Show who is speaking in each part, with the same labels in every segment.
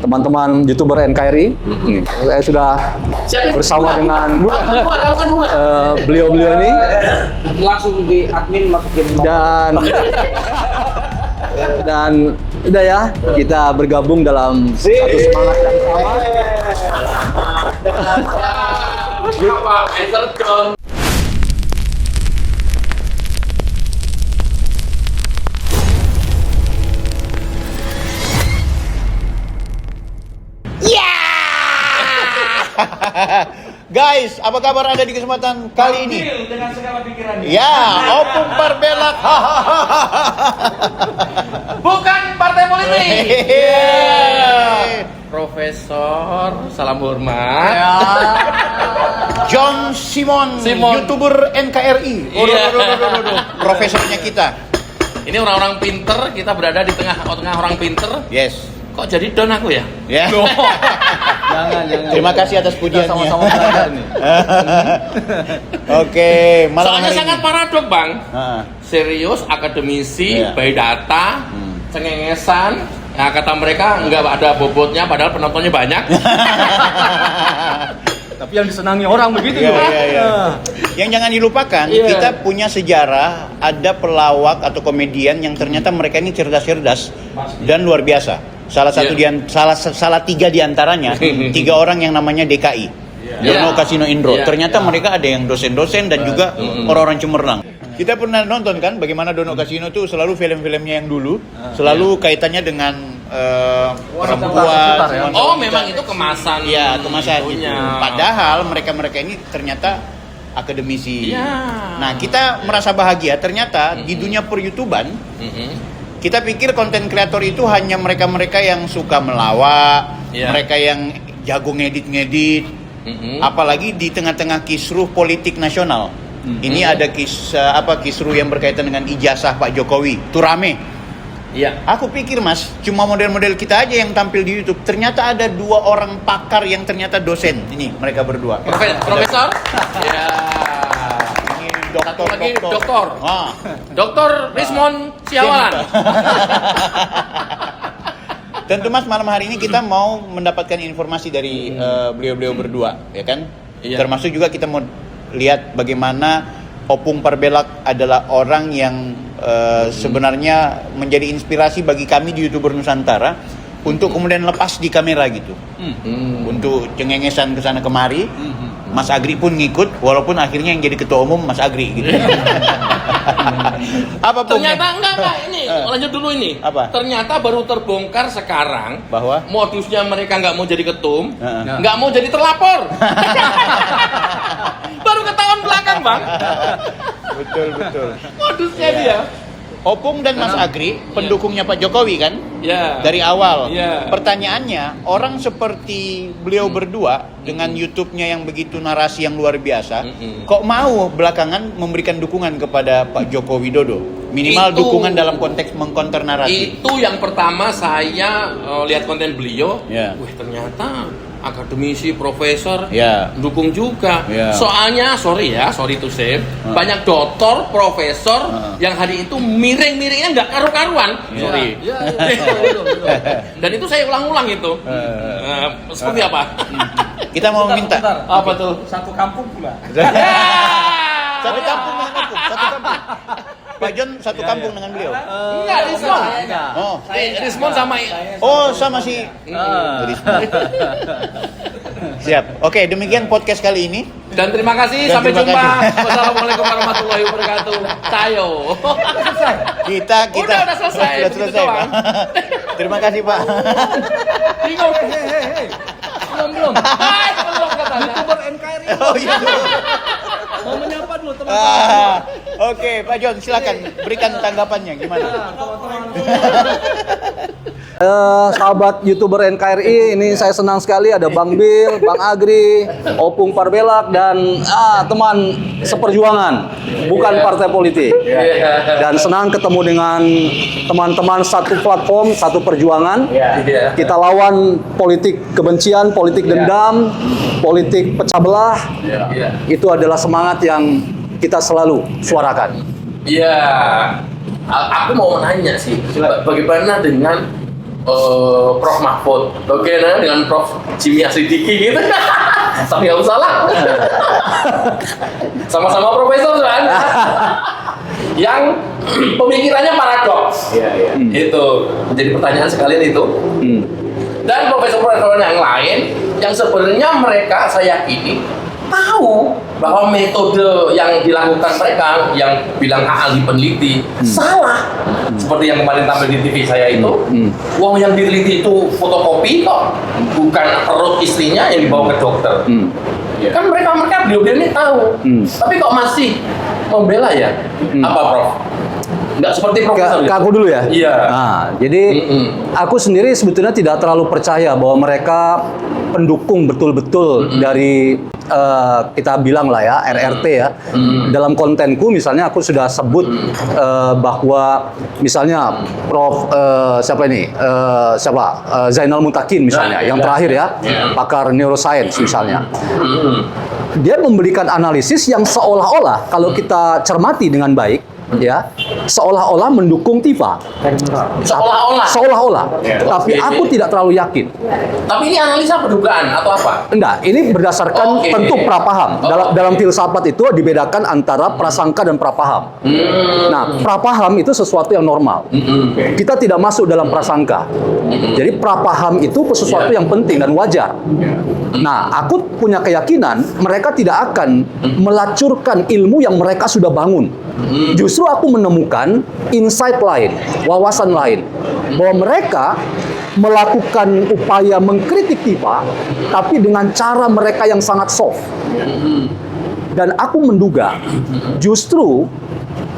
Speaker 1: teman-teman YouTuber NKRI. Saya sudah bersama dengan beliau-beliau ini.
Speaker 2: Langsung di admin masukin
Speaker 1: dan udah ya, kita bergabung dalam satu semangat yang sama.
Speaker 3: Guys, apa kabar Anda di kesempatan kali ini?
Speaker 2: dengan segala pikirannya.
Speaker 3: Ya, Opung Parbelak.
Speaker 2: Bukan partai politik.
Speaker 3: Hehehe.
Speaker 2: Profesor, salam hormat.
Speaker 3: John Simon, YouTuber NKRI. Profesornya kita.
Speaker 2: Ini orang-orang pinter, kita berada di tengah orang pinter.
Speaker 3: Yes.
Speaker 2: Kok jadi don aku ya?
Speaker 3: Ya.
Speaker 1: Jangan.
Speaker 3: Terima kasih atas pujiannya.
Speaker 1: Sama-sama belajar nih.
Speaker 3: Oke, malam
Speaker 2: Soalnya
Speaker 3: hari
Speaker 2: sangat
Speaker 3: ini.
Speaker 2: paradok, Bang.
Speaker 3: Ah.
Speaker 2: Serius, akademisi,
Speaker 3: Iya.
Speaker 2: by data, cengengesan. Nah, kata mereka nggak ada bobotnya, padahal penontonnya banyak.
Speaker 1: Tapi yang disenangi orang begitu.
Speaker 3: Iya. Yang jangan dilupakan,
Speaker 2: Iya.
Speaker 3: kita punya sejarah, ada pelawak atau komedian yang ternyata mereka ini cerdas-cerdas dan luar biasa. Salah satu salah tiga diantaranya, 3 orang yang namanya DKI, Dono Kasino Indro. Ternyata mereka ada yang dosen-dosen dan juga orang-orang cemerlang. Kita pernah nonton kan bagaimana Dono Kasino tuh selalu film-filmnya yang dulu selalu kaitannya dengan perempuan.
Speaker 1: ya?
Speaker 2: Oh, memang itu kemasan.
Speaker 3: Iya, kemasan gitu.
Speaker 2: itunya.
Speaker 3: Padahal mereka ini ternyata akademisi.
Speaker 2: Iya.
Speaker 3: Nah, kita merasa bahagia ternyata di dunia per-YouTuban kita pikir konten kreator itu hanya mereka-mereka yang suka melawak, mereka yang jago ngedit, apalagi di tengah-tengah kisruh politik nasional. Ini ada kisruh yang berkaitan dengan ijazah Pak Jokowi, itu rame.
Speaker 2: Iya.
Speaker 3: Aku pikir Mas, cuma model-model kita aja yang tampil di YouTube. Ternyata ada 2 orang pakar yang ternyata dosen. Ini mereka berdua.
Speaker 2: Profesor? Ya.
Speaker 3: Ini
Speaker 2: Satu lagi doktor.
Speaker 3: Ah.
Speaker 2: Doktor Rismon Siawalan.
Speaker 3: Tentu Mas, malam hari ini kita mau mendapatkan informasi dari beliau-beliau berdua, ya kan?
Speaker 2: Iya.
Speaker 3: Termasuk juga kita mau lihat bagaimana Opung Parbelak adalah orang yang sebenarnya menjadi inspirasi bagi kami di YouTuber Nusantara untuk kemudian lepas di kamera gitu. Untuk cengengesan kesana kemari. Mas Agri pun ngikut, walaupun akhirnya yang jadi ketua umum Mas Agri gitu. Apa Pung?
Speaker 2: Ternyata enggak ini. Lanjut dulu ini.
Speaker 3: Apa?
Speaker 2: Ternyata baru terbongkar sekarang
Speaker 3: Bahwa
Speaker 2: modusnya mereka nggak mau jadi ketum,
Speaker 3: Heeh.
Speaker 2: nggak mau jadi terlapor. Baru ketahuan belakang, Bang.
Speaker 3: betul.
Speaker 2: Modusnya
Speaker 3: Iya.
Speaker 2: dia.
Speaker 3: Opung dan Mas Agri pendukungnya Pak Jokowi kan?
Speaker 2: Ya.
Speaker 3: Dari awal.
Speaker 2: Iya.
Speaker 3: Pertanyaannya, orang seperti beliau berdua dengan YouTube-nya yang begitu narasi yang luar biasa, kok mau belakangan memberikan dukungan kepada Pak Joko Widodo? Minimal
Speaker 2: Itu-
Speaker 3: dukungan dalam konteks mengkonter narasi.
Speaker 2: Itu yang pertama saya lihat konten beliau.
Speaker 3: Ya.
Speaker 2: Wih, ternyata akademisi, profesor,
Speaker 3: Ya.
Speaker 2: dukung juga.
Speaker 3: Ya.
Speaker 2: Soalnya, sorry to say, banyak doktor, profesor yang hari itu miring-miringnya nggak karu-karuan.
Speaker 3: Ya.
Speaker 2: Sorry. Dan itu saya ulang-ulang itu. Seperti apa?
Speaker 3: Kita mau minta
Speaker 2: Apa tuh?
Speaker 4: Satu kampung pula.
Speaker 3: satu kampung dengan Opung, satu kampung. Pak John satu kampung dengan beliau.
Speaker 2: Enggak, Rismon.
Speaker 3: Oh,
Speaker 2: Rismon sama
Speaker 3: sama si Risma. Siap. Oke, demikian podcast kali ini.
Speaker 2: Dan terima kasih,
Speaker 3: Dan
Speaker 2: sampai
Speaker 3: terima
Speaker 2: jumpa.
Speaker 3: kasih.
Speaker 2: Wassalamualaikum warahmatullahi wabarakatuh. Tayo.
Speaker 3: Kita
Speaker 2: Udah selesai,
Speaker 3: Sudah
Speaker 2: begitu
Speaker 3: selesai,
Speaker 2: doang.
Speaker 3: Pak. Terima kasih, Pak.
Speaker 2: Bingung.
Speaker 4: Belum.
Speaker 2: Belum katanya.
Speaker 4: YouTuber NKRI.
Speaker 3: Oh iya.
Speaker 4: Mau menyapa dulu teman-teman.
Speaker 3: Oke, Pak John, silakan berikan tanggapannya gimana?
Speaker 1: Sahabat YouTuber NKRI, ini saya senang sekali ada Bang Bil, Bang Agri, Opung Parbelak dan teman seperjuangan, bukan partai politik. Dan senang ketemu dengan teman-teman satu platform, satu perjuangan. Kita lawan politik kebencian, politik dendam, politik pecah belah. Itu adalah semangat yang kita selalu suarakan.
Speaker 2: Iya. Aku mau nanya sih, bagaimana dengan Prof Mahfud, bagaimana dengan Prof Jimmy Asidiki gitu? Tapi nggak usah lah. Sama-sama profesor kan? Yang pemikirannya paradoks.
Speaker 3: Iya.
Speaker 2: Itu jadi pertanyaan sekalian itu. Dan profesor-profesor yang lain yang sebenarnya mereka saya yakini tahu bahwa metode yang dilakukan mereka yang bilang ahli peneliti salah. Seperti yang kemarin tampil di TV saya itu, wong yang diteliti itu fotokopi kok, bukan perut istrinya yang dibawa ke dokter. Kan mereka beliau ini tahu, tapi kok masih membela ya? Apa Prof? Nggak seperti profesor
Speaker 1: Ke aku dulu ya?
Speaker 2: Iya.
Speaker 1: Nah, jadi aku sendiri sebetulnya tidak terlalu percaya bahwa mereka pendukung betul-betul dari kita bilang lah ya RRT ya. Dalam kontenku misalnya aku sudah sebut bahwa misalnya Prof siapa ini Zainal Mutakin misalnya yang terakhir ya, pakar neuroscience misalnya. Dia memberikan analisis yang seolah-olah kalau kita cermati dengan baik ya, seolah-olah mendukung TIFA. Seolah-olah. Tapi aku tidak terlalu yakin.
Speaker 2: Tapi ini analisa pendugaan atau apa?
Speaker 1: Enggak, ini berdasarkan tentu prapaham. Dalam filsafat itu dibedakan antara prasangka dan prapaham. Nah, prapaham itu sesuatu yang normal. Kita tidak masuk dalam prasangka. Jadi prapaham itu sesuatu yang penting dan wajar. Nah, aku punya keyakinan mereka tidak akan melacurkan ilmu yang mereka sudah bangun. Justru aku menemukan insight lain, wawasan lain, bahwa mereka melakukan upaya mengkritik TIFA, tapi dengan cara mereka yang sangat soft. Dan aku menduga, justru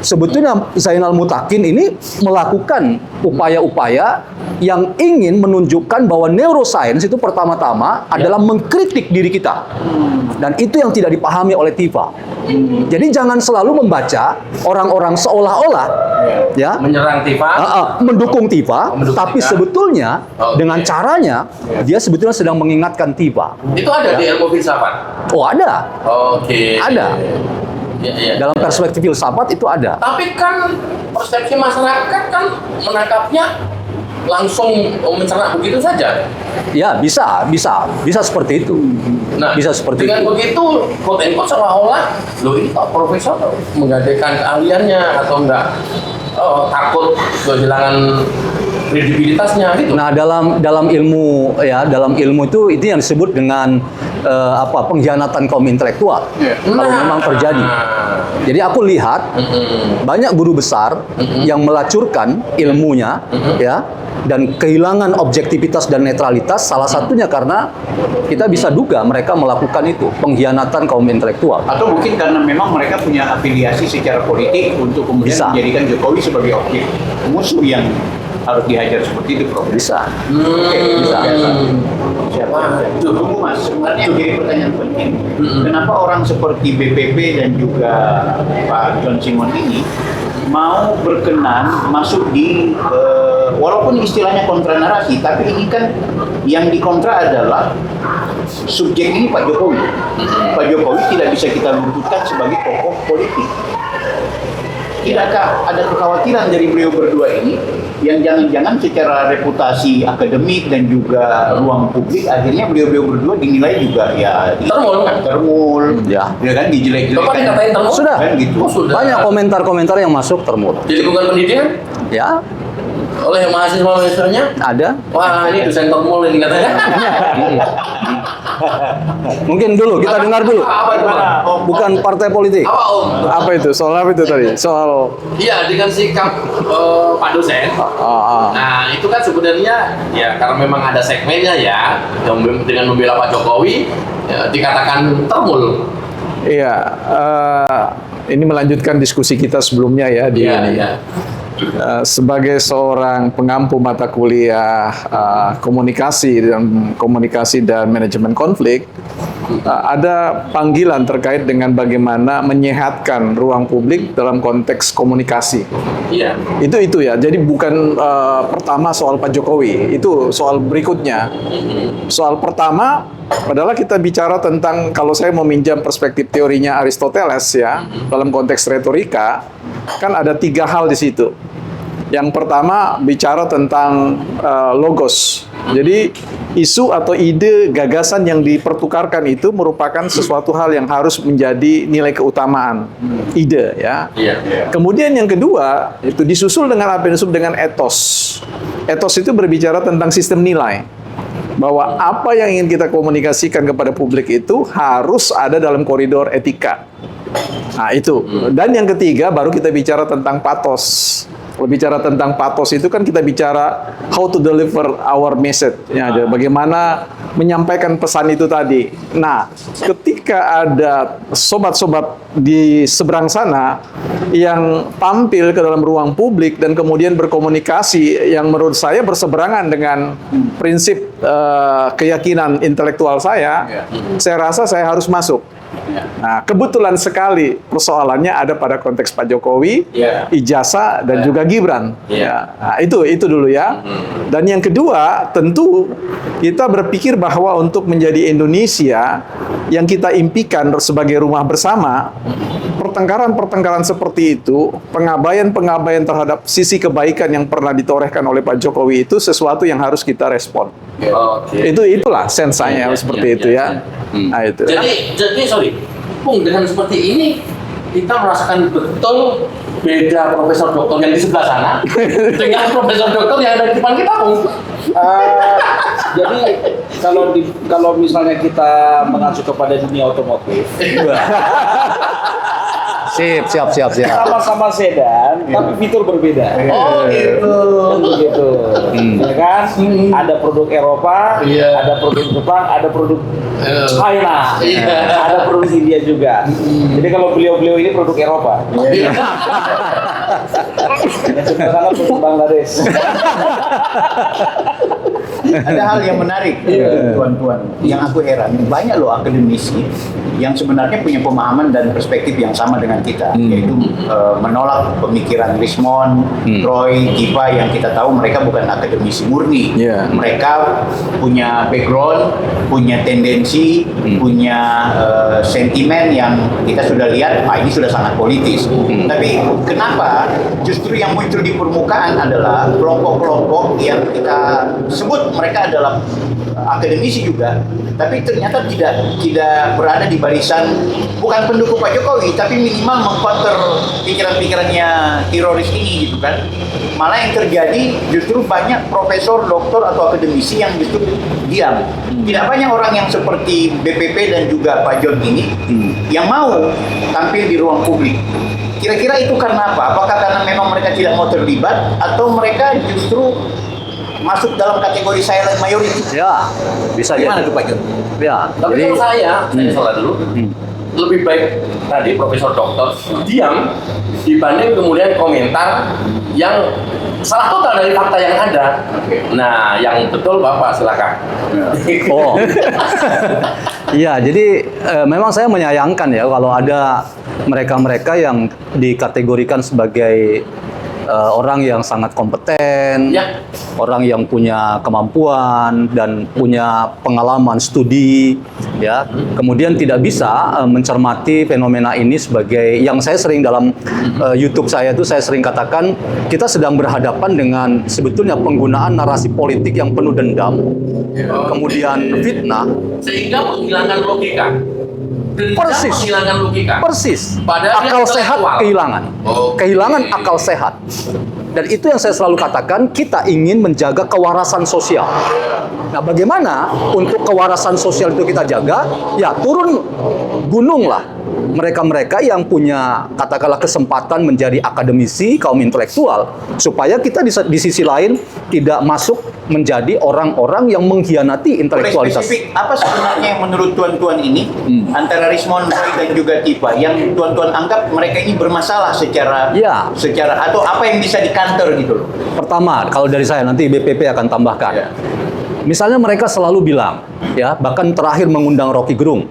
Speaker 1: sebetulnya Zainal Mutakin ini melakukan upaya-upaya yang ingin menunjukkan bahwa neuroscience itu pertama-tama adalah mengkritik diri kita. Dan itu yang tidak dipahami oleh TIFA. Jadi jangan selalu membaca orang-orang seolah-olah ya
Speaker 2: Menyerang TIFA,
Speaker 1: mendukung TIFA, tapi
Speaker 2: TIFA.
Speaker 1: sebetulnya dengan caranya dia sebetulnya sedang mengingatkan TIFA.
Speaker 2: itu ada di ilmu filsafat.
Speaker 1: Oh, ada.
Speaker 2: Oke.
Speaker 1: Ada.
Speaker 2: Ya.
Speaker 1: Dalam perspektif filsafat itu ada.
Speaker 2: Tapi kan persepsi masyarakat kan menangkapnya langsung mencerna begitu saja.
Speaker 1: Ya, bisa seperti itu.
Speaker 2: Nah,
Speaker 1: Bisa seperti
Speaker 2: dengan
Speaker 1: itu.
Speaker 2: begitu, quote and quote seolah-olah, loh ini kok profesor menggadaikan keahliannya atau enggak takut kehilangan kredibilitasnya gitu.
Speaker 1: Nah, dalam ilmu itu yang disebut dengan pengkhianatan kaum intelektual. Kalau memang terjadi. Jadi aku lihat banyak guru besar yang melacurkan ilmunya ya, dan kehilangan objektivitas dan netralitas, salah satunya karena kita bisa duga mereka melakukan itu, pengkhianatan kaum intelektual.
Speaker 3: Atau mungkin karena memang mereka punya afiliasi secara politik untuk kemudian
Speaker 1: Bisa.
Speaker 3: menjadikan Jokowi sebagai objek musuh yang harus dihajar seperti itu, Prof.
Speaker 1: Bisa.
Speaker 3: Bisa. Siapa? Tunggu Mas, sebenarnya jadi pertanyaan penting. Kenapa orang seperti BPP dan juga Pak John Simon ini mau berkenan masuk di walaupun istilahnya kontra narasi, tapi ini kan yang dikontra adalah subjek ini Pak Jokowi. Pak Jokowi tidak bisa kita luputkan sebagai tokoh politik. Tidakkah ada kekhawatiran dari beliau berdua ini yang jangan-jangan secara reputasi akademik dan juga ruang publik akhirnya beliau berdua dinilai juga ya termul
Speaker 1: Ya.
Speaker 3: kan
Speaker 2: Bapak
Speaker 3: dijelek-jelekan
Speaker 2: dikatain termul?
Speaker 1: Sudah.
Speaker 3: kan gitu.
Speaker 2: Oh, sudah.
Speaker 1: Banyak komentar-komentar yang masuk termul.
Speaker 2: Di lingkungan pendidikan
Speaker 1: Ya,
Speaker 2: oleh mahasiswa-mahasiswanya,
Speaker 1: ada.
Speaker 2: wah ini dosen termul ini katanya.
Speaker 1: Mungkin dulu kita dengar dulu.
Speaker 2: Apa itu, Pak?
Speaker 1: Bukan partai politik.
Speaker 2: Apa Om?
Speaker 5: Apa itu? Soal apa itu tadi? Soal
Speaker 2: Iya, dengan sikap Pak dosen. Nah, itu kan sebenarnya ya karena memang ada segmennya ya, yang dengan membela Pak Jokowi ya, dikatakan termul.
Speaker 5: iya, ini melanjutkan diskusi kita sebelumnya ya di
Speaker 2: Iya,
Speaker 5: ini.
Speaker 2: iya.
Speaker 5: Sebagai seorang pengampu mata kuliah komunikasi dan manajemen konflik, ada panggilan terkait dengan bagaimana menyehatkan ruang publik dalam konteks komunikasi.
Speaker 2: Iya.
Speaker 5: Itu ya. Jadi bukan pertama soal Pak Jokowi, itu soal berikutnya. Soal pertama adalah kita bicara tentang, kalau saya meminjam perspektif teorinya Aristoteles ya, dalam konteks retorika, kan ada 3 hal di situ. Yang pertama bicara tentang logos. Jadi isu atau ide gagasan yang dipertukarkan itu merupakan sesuatu hal yang harus menjadi nilai keutamaan ide ya. Kemudian yang kedua itu disusul dengan apa yang disebut dengan etos. Etos itu berbicara tentang sistem nilai. Bahwa apa yang ingin kita komunikasikan kepada publik itu harus ada dalam koridor etika. Nah itu. Dan yang ketiga baru kita bicara tentang patos. Bicara tentang patos itu kan kita bicara how to deliver our message. Ya, bagaimana menyampaikan pesan itu tadi. Nah, ketika ada sobat-sobat di seberang sana yang tampil ke dalam ruang publik dan kemudian berkomunikasi yang menurut saya berseberangan dengan prinsip keyakinan intelektual saya rasa saya harus masuk. Nah, kebetulan sekali persoalannya ada pada konteks Pak Jokowi, ijazah dan juga Gibran. Nah, itu dulu ya. Dan yang kedua, tentu kita berpikir bahwa untuk menjadi Indonesia yang kita impikan sebagai rumah bersama, pertengkaran-pertengkaran seperti itu, pengabaian-pengabaian terhadap sisi kebaikan yang pernah ditorehkan oleh Pak Jokowi itu sesuatu yang harus kita respon. Itulah sensanya seperti itu ya. Nah, itu.
Speaker 2: Jadi sorry, Pung, dengan seperti ini kita merasakan betul beda profesor doktor yang di sebelah sana dengan profesor doktor yang ada di depan kita, Pung.
Speaker 4: Jadi kalau misalnya kita mengacu kepada dunia otomotif,
Speaker 1: Siap.
Speaker 4: sama-sama sedan, tapi fitur berbeda.
Speaker 2: Oh gitu.
Speaker 4: Kan begitu. Ya kan? Ada produk Eropa, ada produk Jepang, ada produk China, ada produk India juga. Jadi kalau beliau-beliau ini produk Eropa. Yang sebelah sana produk Bangladesh.
Speaker 3: Ada hal yang menarik, tuan-tuan, yang aku heran, banyak loh akademisi yang sebenarnya punya pemahaman dan perspektif yang sama dengan kita, yaitu menolak pemikiran Richmond, Troy, Kipa yang kita tahu mereka bukan akademisi murni. Mereka punya background, punya tendensi, punya sentimen yang kita sudah lihat, ini sudah sangat politis. Tapi kenapa justru yang muncul di permukaan adalah kelompok-kelompok yang kita sebut mereka adalah akademisi juga, tapi ternyata tidak berada di barisan bukan pendukung Pak Jokowi, tapi minimal mengcounter pikiran-pikirannya teroris ini gitu kan. Malah yang terjadi justru banyak profesor, doktor atau akademisi yang justru diam. Tidak banyak orang yang seperti BPP dan juga Pak John ini yang mau tampil di ruang publik. Kira-kira itu karena apa? Apakah karena memang mereka tidak mau terlibat atau mereka justru masuk dalam kategori silent majority?
Speaker 1: Ya, bisa
Speaker 3: Gimana
Speaker 1: jadi.
Speaker 3: tuh Pak John?
Speaker 1: Ya,
Speaker 2: Tapi
Speaker 1: jadi
Speaker 2: kalau saya salah dulu. Lebih baik tadi profesor doktor diam dibanding kemudian komentar yang salah total dari fakta yang ada. Nah, yang betul Bapak silakan.
Speaker 1: Oh, iya. Jadi memang saya menyayangkan ya kalau ada mereka-mereka yang dikategorikan sebagai orang yang sangat kompeten, orang yang punya kemampuan dan punya pengalaman studi, ya. Kemudian tidak bisa mencermati fenomena ini sebagai yang saya sering dalam YouTube saya itu saya sering katakan kita sedang berhadapan dengan sebetulnya penggunaan narasi politik yang penuh dendam, kemudian fitnah,
Speaker 2: Sehingga menghilangkan logika.
Speaker 1: Persis.
Speaker 2: Menghilangkan logika.
Speaker 1: Persis.
Speaker 2: Padahal
Speaker 1: Akal
Speaker 2: yang
Speaker 1: sehat
Speaker 2: intelektual.
Speaker 1: kehilangan. Kehilangan akal sehat. Dan itu yang saya selalu katakan, kita ingin menjaga kewarasan sosial. Nah, bagaimana untuk kewarasan sosial itu kita jaga? Ya, turun gunung lah. Mereka-mereka yang punya, katakanlah, kesempatan menjadi akademisi, kaum intelektual, supaya kita di sisi lain tidak masuk menjadi orang-orang yang mengkhianati intelektualitas.
Speaker 3: Spesifik, apa sebenarnya yang menurut tuan-tuan ini antara Richmond, Roy dan juga Tipa yang tuan-tuan anggap mereka ini bermasalah secara atau apa yang bisa di-counter gitu loh?
Speaker 1: Pertama, kalau dari saya nanti BPP akan tambahkan. Misalnya mereka selalu bilang, ya, bahkan terakhir mengundang Rocky Gerung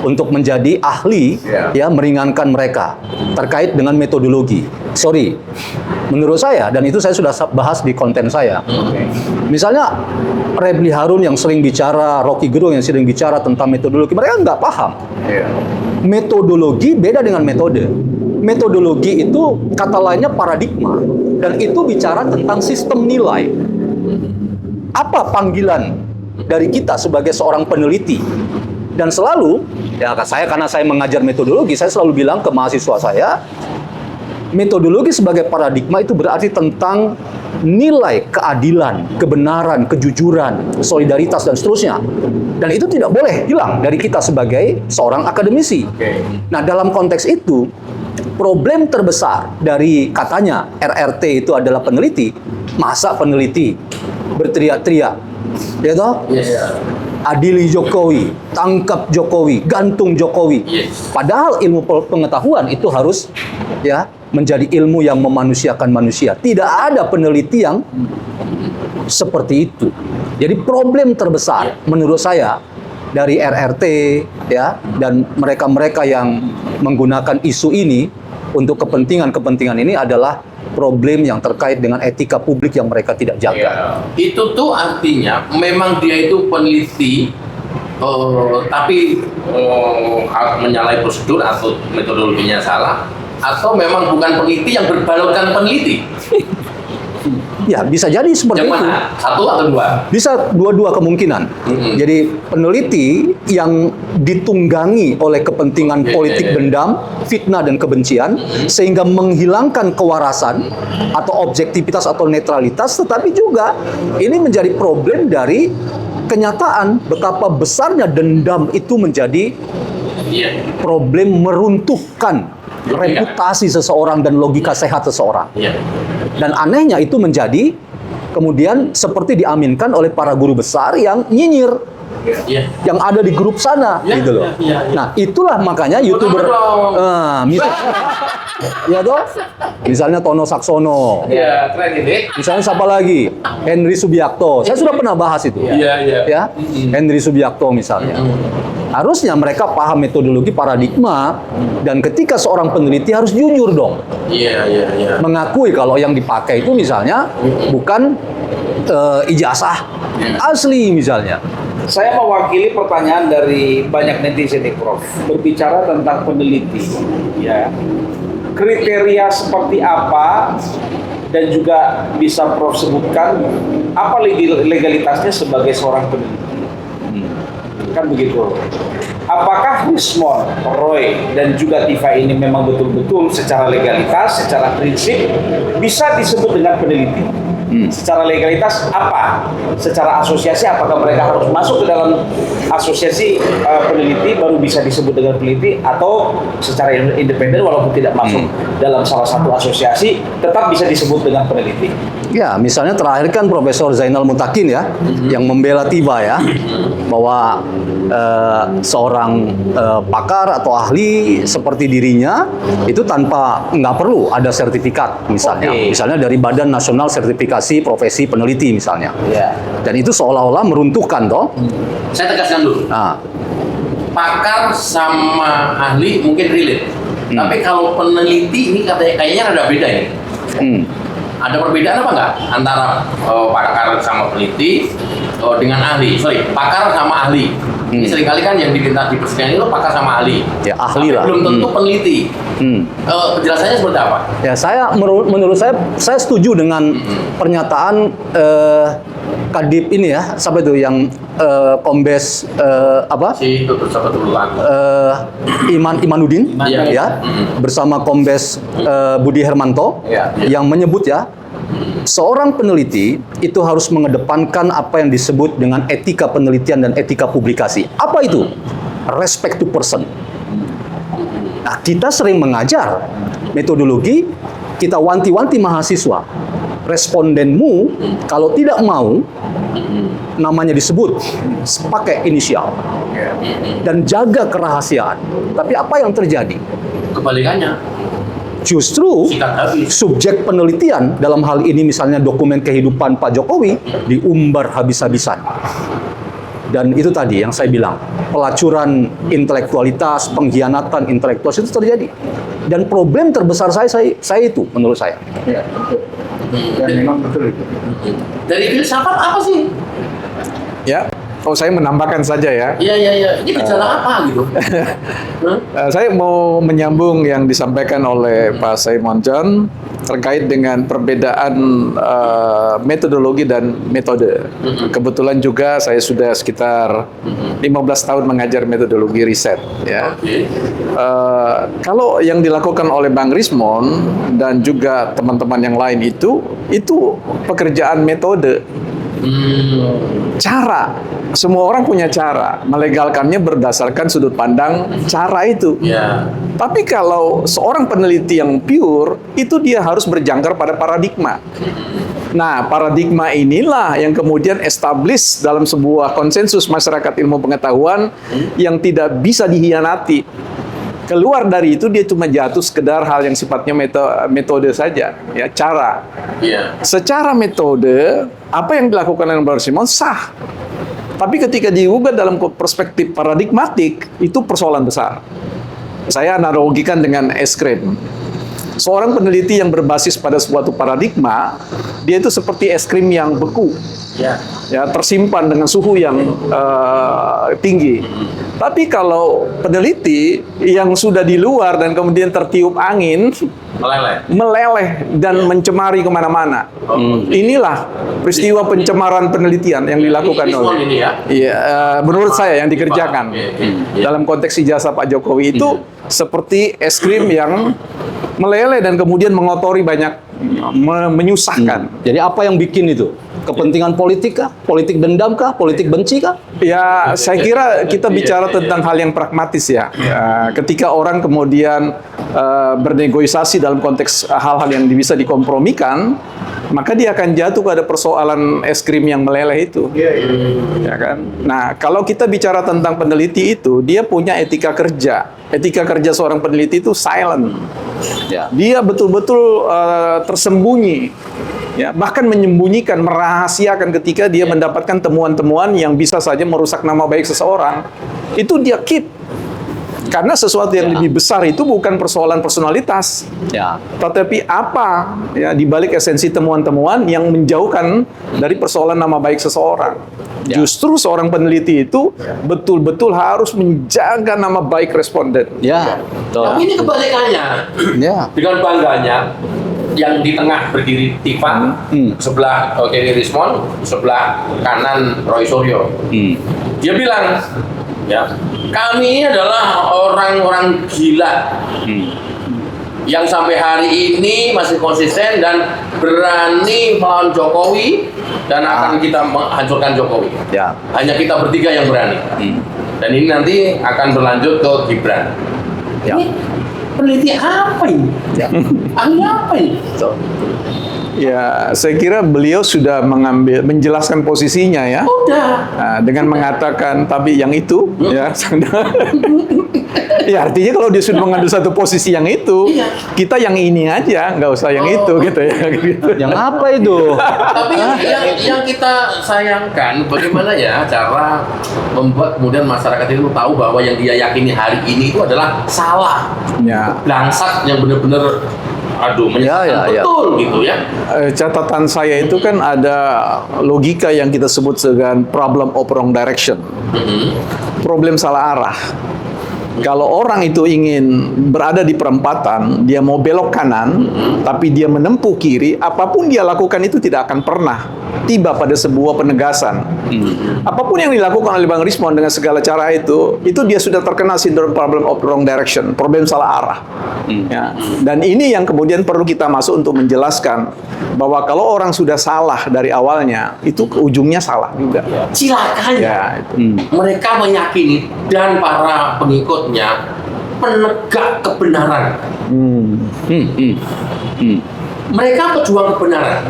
Speaker 1: untuk menjadi ahli, ya, meringankan mereka terkait dengan metodologi. Sorry, menurut saya, dan itu saya sudah bahas di konten saya. Misalnya Refli Harun yang sering bicara, Rocky Gerung yang sering bicara tentang metodologi, mereka nggak paham. Metodologi beda dengan metode. metodologi itu kata lainnya paradigma, dan itu bicara tentang sistem nilai. Apa panggilan dari kita sebagai seorang peneliti? Dan selalu, ya karena saya mengajar metodologi, saya selalu bilang ke mahasiswa saya, metodologi sebagai paradigma itu berarti tentang nilai keadilan, kebenaran, kejujuran, solidaritas, dan seterusnya. Dan itu tidak boleh hilang dari kita sebagai seorang akademisi. Nah, dalam konteks itu, problem terbesar dari katanya RRT itu adalah peneliti. Masa peneliti berteriak-teriak, ya toh? Adili Jokowi, tangkap Jokowi, gantung Jokowi. Padahal ilmu pengetahuan itu harus ya menjadi ilmu yang memanusiakan manusia. Tidak ada peneliti yang seperti itu. Jadi problem terbesar menurut saya dari RRT ya dan mereka-mereka yang menggunakan isu ini untuk kepentingan ini adalah problem yang terkait dengan etika publik yang mereka tidak jaga.
Speaker 2: Itu tuh artinya memang dia itu peneliti, tapi menyalahi prosedur atau metodologinya salah, atau memang bukan peneliti yang berbalutkan peneliti.
Speaker 1: Ya, bisa jadi seperti
Speaker 2: Yang
Speaker 1: itu.
Speaker 2: mana? Satu atau dua?
Speaker 1: Bisa dua-dua kemungkinan. Jadi peneliti yang ditunggangi oleh kepentingan politik dendam, fitnah dan kebencian, sehingga menghilangkan kewarasan atau objektivitas atau netralitas, tetapi juga ini menjadi problem dari kenyataan betapa besarnya dendam itu menjadi problem meruntuhkan reputasi seseorang dan logika sehat seseorang. Dan anehnya itu menjadi kemudian seperti diaminkan oleh para guru besar yang nyinyir, yang ada di grup sana, gitu loh. Nah, itulah makanya YouTuber, ya toh, misalnya Tono Saksono,
Speaker 2: Keren ini.
Speaker 1: misalnya siapa lagi, Henry Subiakto. Saya sudah pernah bahas itu, ya, Henry Subiakto misalnya. Harusnya mereka paham metodologi paradigma, dan ketika seorang peneliti harus jujur dong. Mengakui kalau yang dipakai itu misalnya bukan ijazah asli misalnya.
Speaker 4: Saya mewakili pertanyaan dari banyak netizen nih, Prof. Berbicara tentang peneliti, ya. Kriteria seperti apa dan juga bisa Prof sebutkan apa legalitasnya sebagai seorang peneliti? Kan begitu. Apakah Rismon, Roy, dan juga Tifa ini memang betul-betul secara legalitas, secara prinsip bisa disebut dengan peneliti? Secara legalitas apa? Secara asosiasi apakah mereka harus masuk ke dalam asosiasi peneliti baru bisa disebut dengan peneliti, atau secara independen walaupun tidak masuk dalam salah satu asosiasi tetap bisa disebut dengan peneliti?
Speaker 1: Ya, misalnya terakhir kan Profesor Zainal Mutakin ya, yang membela Tiba ya, bahwa seorang pakar atau ahli seperti dirinya itu tanpa nggak perlu ada sertifikat misalnya, misalnya dari Badan Nasional Sertifikasi Profesi Peneliti misalnya, dan itu seolah-olah meruntuhkan toh.
Speaker 2: Saya tegaskan dulu.
Speaker 1: Nah,
Speaker 2: Pakar sama ahli mungkin relate. Tapi kalau peneliti ini kayaknya ada beda ini. Ada perbedaan apa enggak antara pakar sama peneliti dengan ahli? Pakar sama ahli. Ini seringkali kan yang diminta di persidangan itu pakar sama ahli.
Speaker 1: Ya, ahli
Speaker 2: tapi
Speaker 1: lah.
Speaker 2: belum tentu peneliti. Penjelasannya seperti apa?
Speaker 1: ya menurut saya setuju dengan pernyataan Kadip ini ya, siapa itu yang Kombes Imanuddin ya, bersama Kombes Budi Hermanto yang menyebut ya, seorang peneliti itu harus mengedepankan apa yang disebut dengan etika penelitian dan etika publikasi. Apa itu? Respect to person. Nah, kita sering mengajar metodologi, kita wanti-wanti mahasiswa. Respondenmu kalau tidak mau namanya disebut, pakai inisial dan jaga kerahasiaan. Tapi apa yang terjadi?
Speaker 2: Kebalikannya.
Speaker 1: Justru subjek penelitian dalam hal ini misalnya dokumen kehidupan Pak Jokowi diumbar habis-habisan. Dan itu tadi yang saya bilang, pelacuran intelektualitas, pengkhianatan intelektualitas itu terjadi. Dan problem terbesar saya itu menurut saya.
Speaker 5: Ya, betul. Dan memang betul itu.
Speaker 2: Dari filsafat apa sih?
Speaker 5: Ya, Oh, saya menambahkan saja ya.
Speaker 2: Iya. Ini gejala apa gitu?
Speaker 5: Saya mau menyambung yang disampaikan oleh Pak Simon John terkait dengan perbedaan metodologi dan metode. Kebetulan juga saya sudah sekitar 15 tahun mengajar metodologi riset. Ya. Kalau yang dilakukan oleh Bang Rismond dan juga teman-teman yang lain itu pekerjaan metode. Cara, semua orang punya cara, melegalkannya berdasarkan sudut pandang cara itu.
Speaker 2: Ya.
Speaker 5: Tapi kalau seorang peneliti yang pure, itu dia harus berjangkar pada paradigma. Nah, paradigma inilah yang kemudian establish dalam sebuah konsensus masyarakat ilmu pengetahuan yang tidak bisa dihianati. Keluar dari itu dia cuma jatuh sekedar hal yang sifatnya metode saja, ya, cara.
Speaker 2: Iya.
Speaker 5: Secara metode, apa yang dilakukan oleh Bang Simon sah. Tapi ketika diugat dalam perspektif paradigmatik, itu persoalan besar. Saya analogikan dengan es krim. Seorang peneliti yang berbasis pada suatu paradigma, dia itu seperti es krim yang beku. Ya, tersimpan dengan suhu yang tinggi. Tapi kalau peneliti yang sudah di luar dan kemudian tertiup angin, meleleh dan mencemari kemana-mana. Inilah peristiwa pencemaran penelitian yang dilakukan oleh. Iya, menurut saya yang dikerjakan dalam konteks ijazah Pak Jokowi itu seperti es krim yang meleleh dan kemudian mengotori banyak, menyusahkan.
Speaker 1: Jadi apa yang bikin itu? Kepentingan politik kah? Politik dendam kah? Politik benci kah?
Speaker 5: Ya, saya kira kita bicara tentang hal yang pragmatis ya. Ketika orang kemudian bernegosiasi dalam konteks hal-hal yang bisa dikompromikan, maka dia akan jatuh pada persoalan es krim yang meleleh itu. Ya kan? Nah, kalau kita bicara tentang peneliti itu, dia punya etika kerja. Etika kerja seorang peneliti itu silent.
Speaker 1: Ya.
Speaker 5: Dia betul-betul tersembunyi. Ya, bahkan menyembunyikan, merahasiakan ketika dia mendapatkan temuan-temuan yang bisa saja merusak nama baik seseorang. Itu dia keep. Karena sesuatu yang lebih besar itu bukan persoalan personalitas.
Speaker 1: Ya.
Speaker 5: Tetapi apa ya di balik esensi temuan-temuan yang menjauhkan dari persoalan nama baik seseorang.
Speaker 1: Ya.
Speaker 5: Justru seorang peneliti itu betul-betul harus menjaga nama baik responden.
Speaker 1: Ya. Betul.
Speaker 2: Tapi ini kebalikannya.
Speaker 1: Ya.
Speaker 2: Dengan bangganya, yang di tengah berdiri Tifa, sebelah Kiri Rismond, sebelah kanan Roy Suryo. Dia bilang, ya, kami ini adalah orang-orang gila yang sampai hari ini masih konsisten dan berani melawan Jokowi dan akan kita menghancurkan Jokowi.
Speaker 1: Ya.
Speaker 2: Hanya kita bertiga yang berani. Dan ini nanti akan berlanjut ke Gibran.
Speaker 1: Ya.
Speaker 2: Ini peneliti apa ini?
Speaker 1: Ya.
Speaker 2: Ahli apa ini?
Speaker 5: Ya, saya kira beliau sudah menjelaskan posisinya ya.
Speaker 2: Udah.
Speaker 5: Nah, dengan mengatakan tapi yang itu ya. Ya artinya kalau dia sudah mengambil satu posisi yang itu, kita yang ini aja, nggak usah yang itu gitu ya. Gitu.
Speaker 1: Yang apa itu?
Speaker 2: Tapi yang kita sayangkan bagaimana ya cara membuat kemudian masyarakat itu tahu bahwa yang dia yakini hari ini itu adalah salah.
Speaker 5: Ya.
Speaker 2: Bangsat yang benar-benar menyesatkan betul gitu ya.
Speaker 5: Catatan saya itu kan ada logika yang kita sebut dengan problem of wrong direction. Problem salah arah. Kalau orang itu ingin berada di perempatan, dia mau belok kanan, tapi dia menempuh kiri, apapun dia lakukan itu tidak akan pernah tiba pada sebuah penegasan. Apapun yang dilakukan oleh Bang Rismond dengan segala cara itu dia sudah terkena sindrom problem of wrong direction, problem salah arah. Ya. Dan ini yang kemudian perlu kita masuk untuk menjelaskan bahwa kalau orang sudah salah dari awalnya, itu ujungnya salah juga.
Speaker 2: Cilakanya,
Speaker 5: Ya, itu.
Speaker 2: mereka meyakini dan para pengikutnya penegak kebenaran. Mereka pejuang kebenaran,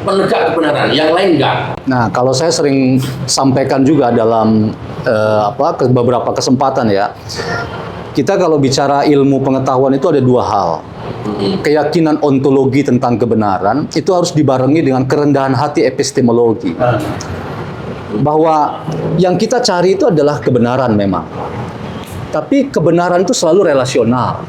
Speaker 2: penegak kebenaran, yang lain enggak.
Speaker 1: Nah, kalau saya sering sampaikan juga dalam beberapa kesempatan ya, kita kalau bicara ilmu pengetahuan itu ada dua hal. Keyakinan ontologi tentang kebenaran itu harus dibarengi dengan kerendahan hati epistemologi. Bahwa yang kita cari itu adalah kebenaran memang. Tapi kebenaran itu selalu relasional.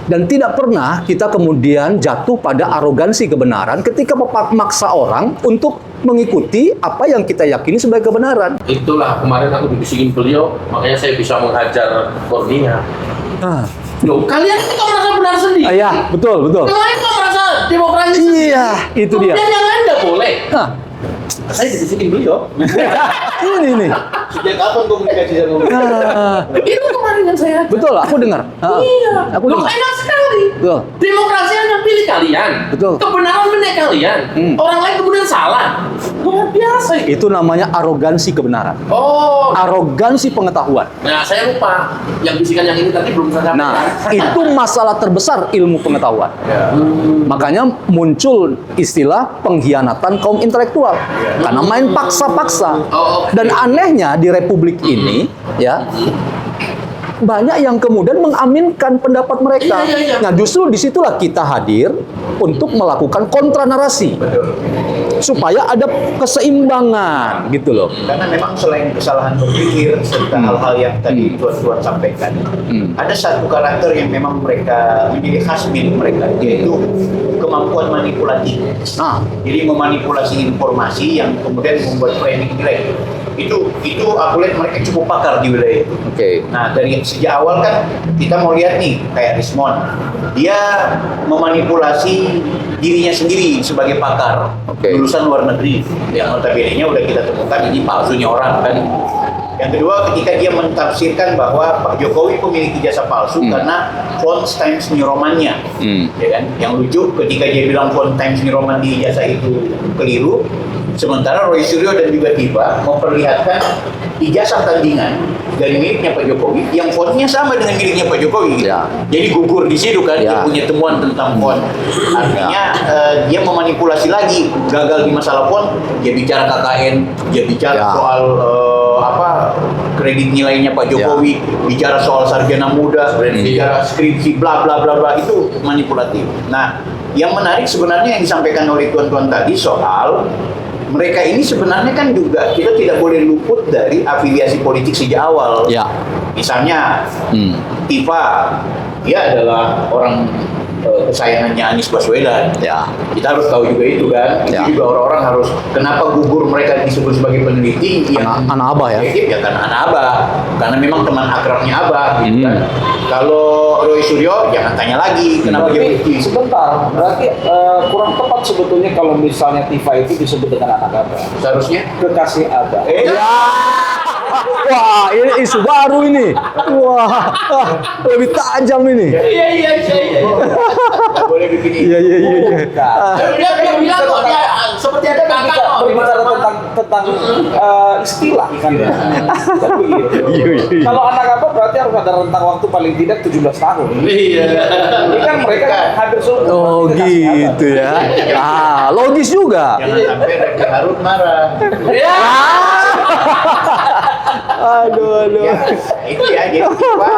Speaker 1: Dan tidak pernah kita kemudian jatuh pada arogansi kebenaran ketika memaksa orang untuk mengikuti apa yang kita yakini sebagai kebenaran.
Speaker 2: Itulah kemarin aku dibisikin beliau, makanya saya bisa menghajar Kurnia.
Speaker 1: Nah,
Speaker 2: Loh, kalian itu kok merasa benar sendiri?
Speaker 1: iya, betul.
Speaker 2: Yang lain kok merasa demokrasi sendiri?
Speaker 1: Iya, itu dia.
Speaker 2: Kemudian yang lain nggak boleh.
Speaker 1: Nah,
Speaker 2: Saya dibisikin beliau.
Speaker 1: ini nih.
Speaker 3: Sejak kapan komunikasi sama mereka?
Speaker 1: Nah,
Speaker 2: Itu kemarin yang saya hajar.
Speaker 1: betul, aku dengar.
Speaker 2: Iya.
Speaker 1: Aku
Speaker 2: Loh,
Speaker 1: dengar.
Speaker 2: enak sekali.
Speaker 1: Betul.
Speaker 2: Demokrasi hanya pilih kalian.
Speaker 1: Betul.
Speaker 2: Kebenaran milik kalian. Orang lain kemudian salah. Luar biasa itu.
Speaker 1: Itu namanya arogansi kebenaran.
Speaker 2: Oh.
Speaker 1: Arogansi pengetahuan.
Speaker 2: Nah, saya lupa. Yang bisikan yang ini tadi belum saya sampaikan.
Speaker 1: Nah, itu masalah terbesar ilmu pengetahuan. Makanya muncul istilah pengkhianatan kaum intelektual. Karena main paksa-paksa.
Speaker 2: Oh, oke.
Speaker 1: Dan anehnya di republik ini, ya, banyak yang kemudian mengaminkan pendapat mereka.
Speaker 2: Iya.
Speaker 1: Nah, justru disitulah kita hadir untuk melakukan kontra narasi. Supaya ada keseimbangan, gitu loh.
Speaker 3: Karena memang selain kesalahan berpikir serta hal-hal yang tadi tuan-tuan sampaikan, ada satu karakter yang memang mereka menjadi khas milik mereka, yaitu kemampuan manipulatif.
Speaker 1: Nah,
Speaker 3: Jadi memanipulasi informasi yang kemudian membuat framing jelek. Itu aku lihat mereka cukup pakar di wilayah itu.
Speaker 1: oke.
Speaker 3: Nah, dari sejak awal kan kita mau lihat nih kayak Rismon, dia memanipulasi dirinya sendiri sebagai pakar
Speaker 1: Oke.
Speaker 3: lulusan luar negeri yang notabene-nya udah kita temukan ini palsunya orang kan. Yang kedua, ketika dia mentafsirkan bahwa Pak Jokowi memiliki jasa palsu karena font Times New Roman-nya, ya kan? Yang lucu ketika dia bilang font Times New Roman di jasa itu keliru, sementara Roy Suryo dan juga Tiba memperlihatkan ijazah tandingan dari miliknya Pak Jokowi yang fontnya sama dengan miliknya Pak Jokowi.
Speaker 1: Ya.
Speaker 3: Jadi gugur di situ kan,
Speaker 1: Ya.
Speaker 3: dia punya temuan tentang font. Artinya dia memanipulasi lagi, gagal di masalah font, dia bicara KKN, dia bicara
Speaker 1: Ya.
Speaker 3: soal kredit nilainya Pak Jokowi, bicara soal sarjana muda, bicara skripsi, bla bla bla bla, itu manipulatif. Nah, yang menarik sebenarnya yang disampaikan oleh tuan-tuan tadi soal mereka ini sebenarnya kan juga kita tidak boleh luput dari afiliasi politik sejak awal.
Speaker 1: Ya.
Speaker 3: Misalnya Tifa, dia adalah orang kesayangannya Anies Baswedan.
Speaker 1: Ya.
Speaker 3: Kita harus tahu juga itu kan.
Speaker 1: Ya.
Speaker 3: Itu juga orang-orang harus kenapa gugur mereka disebut sebagai peneliti yang
Speaker 1: Anak Abah ya.
Speaker 3: Ya karena anak Abah, karena memang teman akrabnya Abah gitu kan. Kalau Roy Suryo jangan tanya lagi kenapa dia
Speaker 4: Tapi
Speaker 3: begitu.
Speaker 4: sebentar, berarti kurang tepat sebetulnya kalau misalnya Tifa itu disebut dengan anak Abah.
Speaker 3: Seharusnya
Speaker 4: Kekasih Abah.
Speaker 1: Wah, ini isu baru ini. Wah, lebih tajam ini.
Speaker 2: Iya.
Speaker 3: nggak boleh bikin itu.
Speaker 1: Iya.
Speaker 2: Dia bilang kok dia seperti ada kakak kok.
Speaker 4: Berbicara tentang istilah kan ya. Kan begitu.
Speaker 1: Iya.
Speaker 4: Kalau anak Abah berarti harus ada rentang waktu paling tidak 17 tahun.
Speaker 2: Iya.
Speaker 4: Ini kan mereka hampir seluruh.
Speaker 1: Oh gitu ya. Ah, logis juga.
Speaker 3: Jangan sampai Refli Harun marah.
Speaker 2: Ya.
Speaker 1: Aduh.
Speaker 3: Ya, itu ya, jadi Tifa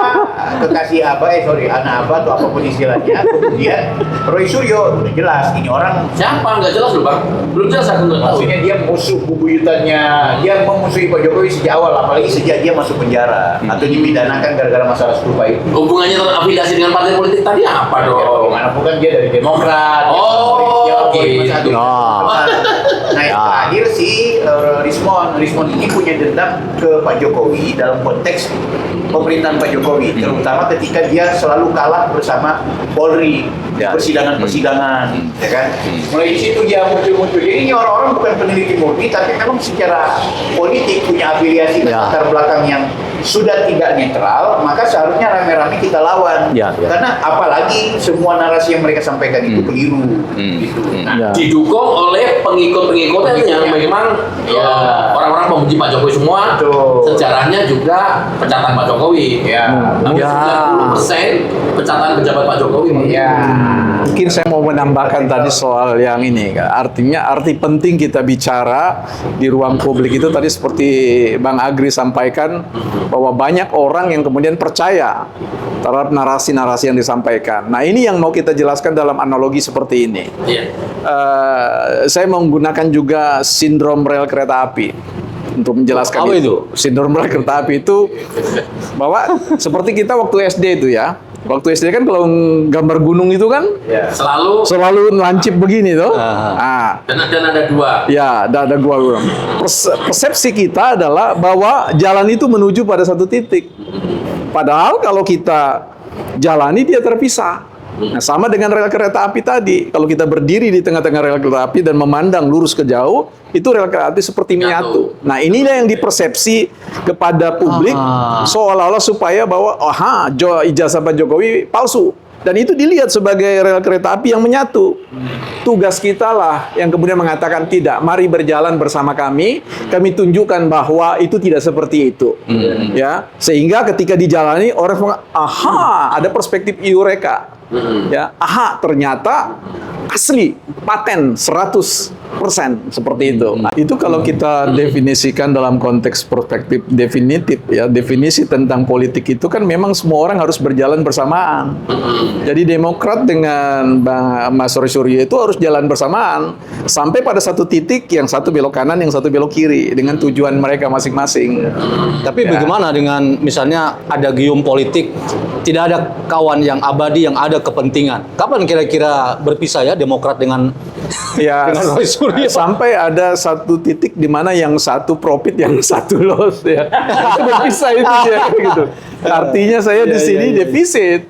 Speaker 3: kekasih Abah, anak Abah atau apapun istilahnya. Kemudian Roy Suryo udah jelas ini orang
Speaker 2: Siapa? Nggak jelas loh bang. Belum jelas aku nggak tahu.
Speaker 3: maksudnya dia musuh bubuyutannya, dia memusuhi Pak Jokowi sejak awal, apalagi sejak dia masuk penjara atau dipidanakan gara-gara masalah stupa itu.
Speaker 2: Hubungannya afiliasi dengan partai politik tadi apa
Speaker 3: Ya,
Speaker 2: dong?
Speaker 3: bagaimana bukan dia dari Demokrat.
Speaker 2: Oh,
Speaker 3: dia
Speaker 2: gitu.
Speaker 3: satu.
Speaker 1: Oh.
Speaker 3: Nah, yang terakhir si Rismon ini punya dendam ke Pak Jokowi dalam konteks pemerintahan Pak Jokowi, terutama ketika dia selalu kalah bersama Polri
Speaker 1: Ya.
Speaker 3: persidangan-persidangan, ya kan? Mulai di situ dia muncul-muncul. Jadi ini orang-orang bukan peneliti murni, tapi memang secara politik punya afiliasi dan
Speaker 1: Ya.
Speaker 3: latar belakang yang sudah tidak netral, maka seharusnya rame-rame kita lawan.
Speaker 1: Ya.
Speaker 3: Karena apalagi semua narasi yang mereka sampaikan itu keliru. Gitu. Nah,
Speaker 1: Ya.
Speaker 2: Didukung oleh pengikut-pengikutnya yang memang
Speaker 3: Ya.
Speaker 2: orang-orang pemuji Pak Jokowi semua.
Speaker 3: Betul.
Speaker 2: Sejarahnya juga pencatatan Pak Jokowi.
Speaker 3: Ya.
Speaker 2: Hampir
Speaker 1: Ya.
Speaker 2: 90% pencatatan pejabat Pak Jokowi.
Speaker 3: Ya.
Speaker 5: Mungkin saya mau menambahkan tadi soal yang ini, artinya arti penting kita bicara di ruang publik itu tadi seperti Bang Agri sampaikan bahwa banyak orang yang kemudian percaya terhadap narasi-narasi yang disampaikan. Nah ini yang mau kita jelaskan dalam analogi seperti ini.
Speaker 2: Iya.
Speaker 5: Saya menggunakan juga sindrom rel kereta api untuk menjelaskan
Speaker 1: Apa itu?
Speaker 5: Sindrom rel kereta api itu bahwa seperti kita waktu SD itu ya, Waktu SD kan kalau gambar gunung itu kan selalu lancip begini tuh.
Speaker 2: Dan ada dua.
Speaker 5: Ya, ada gua gunung. Persepsi kita adalah bahwa jalan itu menuju pada satu titik. Padahal kalau kita jalani dia terpisah. Nah, sama dengan rel kereta api tadi. Kalau kita berdiri di tengah-tengah rel kereta api dan memandang lurus ke jauh, itu rel kereta api seperti menyatu. Nah, inilah yang dipersepsi kepada publik seolah-olah supaya bahwa ijazah Pak Jokowi palsu. Dan itu dilihat sebagai rel kereta api yang menyatu. Tugas kita lah yang kemudian mengatakan tidak, mari berjalan bersama kami tunjukkan bahwa itu tidak seperti itu. Ya, sehingga ketika dijalani orang ada perspektif eureka. Ya, ternyata asli, paten 100% seperti itu. Nah, itu kalau kita definisikan dalam konteks perspektif definitif, ya, definisi tentang politik itu kan memang semua orang harus berjalan bersamaan. Jadi Demokrat dengan Mas Roy Suryo itu harus jalan bersamaan sampai pada satu titik yang satu belok kanan, yang satu belok kiri dengan tujuan mereka masing-masing.
Speaker 1: Tapi bagaimana dengan misalnya ada gium politik, tidak ada kawan yang abadi, yang ada kepentingan. Kapan kira-kira berpisah ya Demokrat dengan dengan Roy Suryo?
Speaker 5: Sampai ada satu titik di mana yang satu profit, yang satu loss ya. Itu berpisah itu dia gitu. Artinya saya di sini defisit,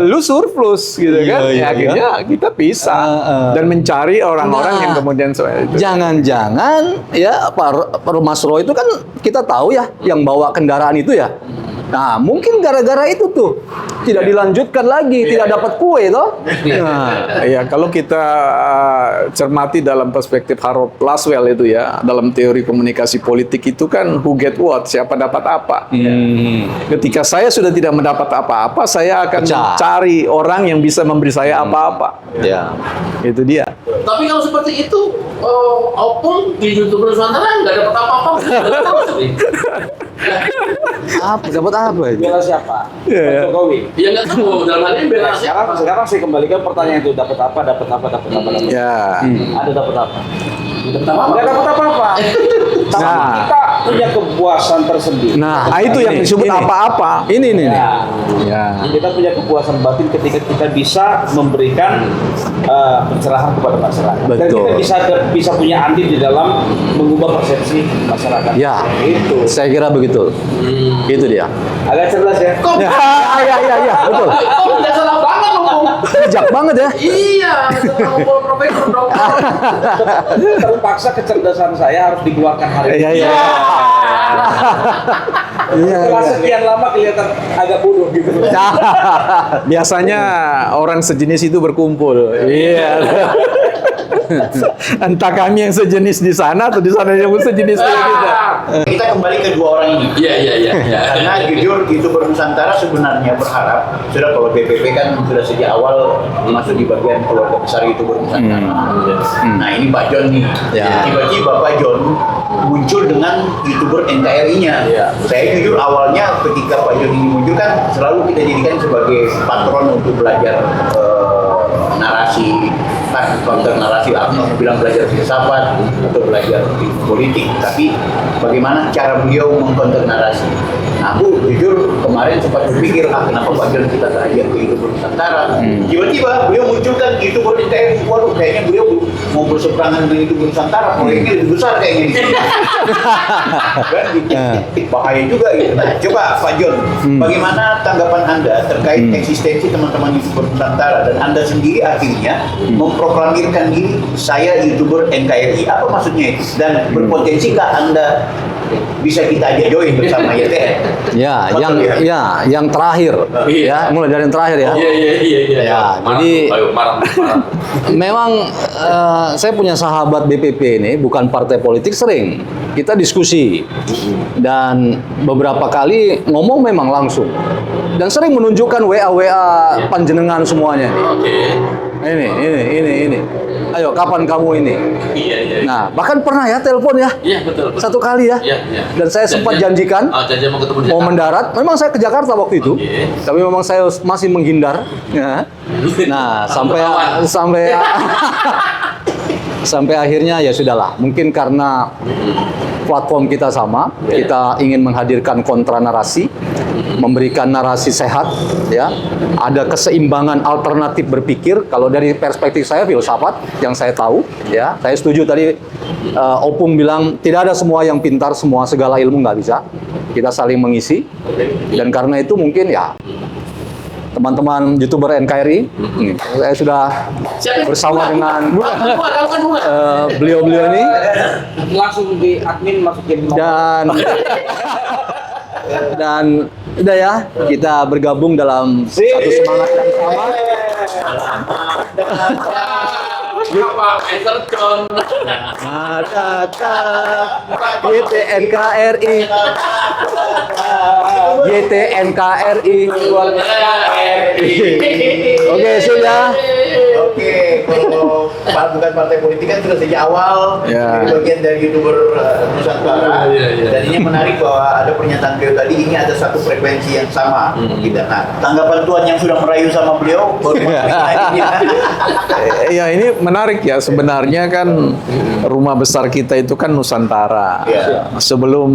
Speaker 5: lu surplus gitu kan. Akhirnya kita pisah dan mencari orang-orang yang kemudian soal itu.
Speaker 1: Jangan-jangan ya Pak Mas Roy itu kan kita tahu ya yang bawa kendaraan itu ya. Nah, mungkin gara-gara itu tuh tidak dilanjutkan lagi, tidak dapat kue toh. Nah,
Speaker 5: ya kalau kita cermati dalam perspektif Harold Laswell itu ya, dalam teori komunikasi politik itu kan who get what, siapa dapat apa. Ketika saya sudah tidak mendapat apa-apa, saya akan mencari orang yang bisa memberi saya apa-apa.
Speaker 1: Ya,
Speaker 5: itu dia.
Speaker 2: Tapi kalau seperti itu, Opung di YouTube Nusantara nggak dapat apa-apa.
Speaker 1: dapat apa itu?
Speaker 4: Bela siapa?
Speaker 5: Iya.
Speaker 4: Pak Jokowi.
Speaker 2: Ya nggak tahu, dalam hal ini bela siapa?
Speaker 4: Sekarang saya kembalikan pertanyaan itu, dapat apa?
Speaker 5: Ya.
Speaker 4: Ada dapat apa?
Speaker 2: Dapat apa?
Speaker 4: Nggak dapat apa-apa. Tapi
Speaker 5: Nah.
Speaker 4: kita punya kepuasan tersendiri.
Speaker 1: Nah,
Speaker 5: Itu yang disebut apa-apa.
Speaker 1: Ini nih.
Speaker 5: Ya.
Speaker 4: Kita punya kepuasan batin ketika kita bisa memberikan pencerahan kepada masyarakat. Dan
Speaker 1: Betul.
Speaker 4: kita bisa punya andil di dalam mengubah persepsi masyarakat.
Speaker 1: Ya,
Speaker 4: Itu.
Speaker 1: saya kira begitu. Itu dia.
Speaker 4: Agak cerdas ya.
Speaker 1: Ya, betul.
Speaker 2: Kok nggak salah banget Opung?
Speaker 1: Bijak banget ya.
Speaker 2: Iya, setelah Opung profesor dokter.
Speaker 4: Terpaksa kecerdasan saya harus dikeluarkan hari ini.
Speaker 5: Iya.
Speaker 4: Setelah sekian lama kelihatan agak bodoh gitu.
Speaker 5: Biasanya orang sejenis itu berkumpul. Iya. Entah kami yang sejenis di sana atau di sana yang sejenis dengan kita.
Speaker 3: Kita kembali ke dua orang ini.
Speaker 2: Iya.
Speaker 3: Karena jujur YouTuber Nusantara sebenarnya berharap sudah kalau BPP kan sudah sejak awal masuk di bagian keluarga besar YouTuber Nusantara. Nah ini Pak John nih.
Speaker 1: Ya.
Speaker 3: Tiba-tiba Pak John muncul dengan YouTuber NKRI-nya. Saya jujur awalnya ketika Pak John ini muncul kan selalu kita jadikan sebagai patron untuk belajar narasi, counter narasi, aku bilang belajar filsafat atau belajar politik, tapi bagaimana cara beliau mengcounter narasi. Nah, aku jujur kemarin sempat berpikir, kenapa Pak John kita tak ajak ke YouTuber Nusantara? Tiba-tiba beliau munculkan YouTuber NKRI, waduh kayaknya beliau mau berseberangan dengan YouTuber Nusantara, proyeknya lebih besar kayaknya di sini. Kan bahaya juga gitu. Nah, coba Pak John, bagaimana tanggapan Anda terkait eksistensi teman-teman YouTuber Nusantara dan Anda sendiri akhirnya memproklamirkan diri saya YouTuber NKRI, apa maksudnya itu? Dan berpotensikah Anda bisa kita ajak join bersama YTN?
Speaker 1: Ya,
Speaker 3: Betul,
Speaker 1: yang terakhir, ya, mulai dari yang terakhir ya.
Speaker 2: Iya.
Speaker 1: Ya, jadi
Speaker 2: marah.
Speaker 1: memang saya punya sahabat BPP ini bukan partai politik, sering kita diskusi dan beberapa kali ngomong memang langsung dan sering menunjukkan WA panjenengan semuanya.
Speaker 2: Oke.
Speaker 1: Ini. Ayo, kapan kamu ini?
Speaker 2: Iya.
Speaker 1: Nah, bahkan pernah ya telepon ya.
Speaker 2: Iya, betul.
Speaker 1: Satu kali ya.
Speaker 2: Iya.
Speaker 1: Dan saya sempat janjikan
Speaker 2: janji mau ketemu di
Speaker 1: mau
Speaker 2: Jakarta.
Speaker 1: mendarat. Memang saya ke Jakarta waktu itu.
Speaker 2: Oke.
Speaker 1: Tapi memang saya masih menghindar. Ya. Nah, sampai akhirnya ya sudahlah. Mungkin karena platform kita sama. Kita ingin menghadirkan kontra narasi, memberikan narasi sehat, ya. Ada keseimbangan alternatif berpikir. Kalau dari perspektif saya filsafat yang saya tahu, ya. Saya setuju tadi Opung bilang tidak ada semua yang pintar, semua segala ilmu nggak bisa. Kita saling mengisi. Dan karena itu mungkin ya teman-teman YouTuber NKRI, saya sudah bersama dengan beliau-beliau ini
Speaker 4: Langsung di admin masukin
Speaker 1: dan udah ya, kita bergabung dalam satu semangat yang sama. YTNKRI Oke, sudah.
Speaker 3: Oke, kalau bukan partai politik kan sudah sejak awal
Speaker 5: Ya.
Speaker 3: jadi bagian dari YouTuber Nusantara. Dan ini menarik bahwa ada pernyataan beliau tadi, ini ada satu frekuensi yang sama kita. Nah, tanggapan Tuan yang sudah merayu sama beliau,
Speaker 5: Ya, ini menarik ya. Sebenarnya kan rumah besar kita itu kan Nusantara. Sebelum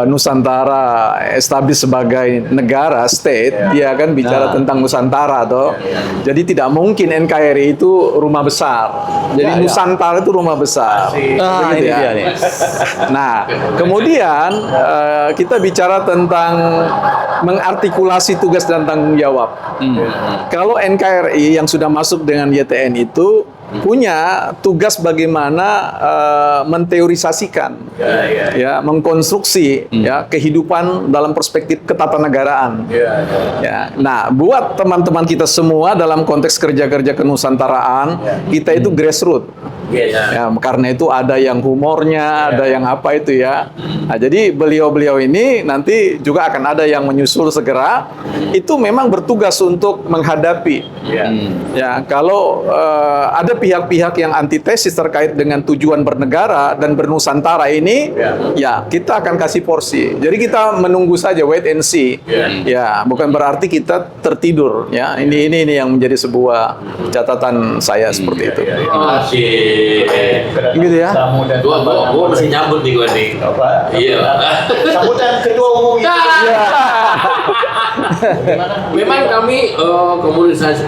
Speaker 5: Nusantara establish sebagai negara, state, dia kan bicara tentang Nusantara toh. Jadi tidak mungkin NKRI itu rumah besar. Jadi Nusantara itu rumah besar.
Speaker 1: Nah,
Speaker 5: Begitu
Speaker 1: ini
Speaker 5: ya.
Speaker 1: dia nih.
Speaker 5: Nah, kemudian kita bicara tentang mengartikulasi tugas dan tanggung jawab. Kalau NKRI yang sudah masuk dengan YTN itu punya tugas bagaimana menteorisasikan, ya, mengkonstruksi ya kehidupan dalam perspektif ketatanegaraan. Ya, nah, buat teman-teman kita semua dalam konteks kerja-kerja kenusantaraan, kita itu grassroots. Ya, karena itu ada yang humornya, ada yang apa itu ya. Nah, jadi beliau-beliau ini nanti juga akan ada yang menyusul segera. Itu memang bertugas untuk menghadapi. Ya, kalau ada pihak-pihak yang antitesis terkait dengan tujuan bernegara dan bernusantara ini, ya kita akan kasih porsi. Jadi kita menunggu saja, wait and see. Ya, bukan berarti kita tertidur. Ya, ini yang menjadi sebuah catatan saya seperti itu.
Speaker 1: Gitu ya.
Speaker 2: Gua mesti nyambut nih gua nih. Iya.
Speaker 3: Sambutan ketua umum itu.
Speaker 2: Memang kami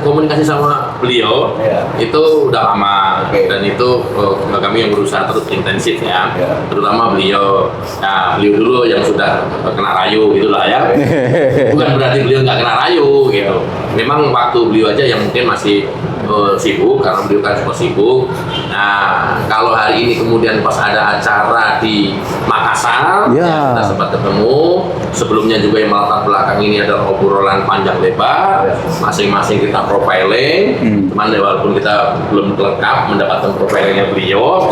Speaker 2: komunikasi sama beliau itu udah lama dan itu kami yang berusaha terus intensif ya, terutama beliau. Nah, beliau dulu yang sudah kena rayu gitulah ya. Bukan berarti beliau nggak kena rayu gitu. Memang waktu beliau aja yang mungkin masih sibuk karena beliau kan semua sibuk. Nah, kalau hari ini kemudian pas ada acara di Makassar,
Speaker 1: Ya.
Speaker 2: kita sempat ketemu. Sebelumnya juga yang melatar belakang ini adalah obrolan panjang lebar, masing-masing kita profiling. Cuman ya, walaupun kita belum lengkap mendapatkan profilingnya beliau,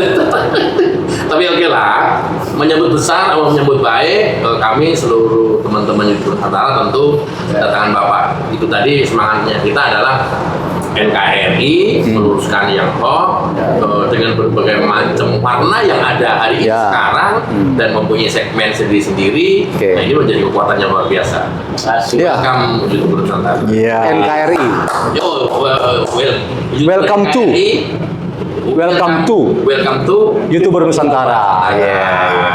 Speaker 2: tapi oke lah. Menyambut besar atau menyambut baik, kami seluruh teman-teman di Nusantara tentu kedatangan Bapak. Itu tadi semangatnya kita adalah NKRI meluruskan yang hoax dengan berbagai macam warna yang ada hari ini sekarang dan mempunyai segmen sendiri-sendiri. Nah, ini menjadi kekuatan yang luar biasa. Welcome YouTuber Nusantara.
Speaker 1: NKRI.
Speaker 2: Yo,
Speaker 1: Welcome to YouTuber Nusantara.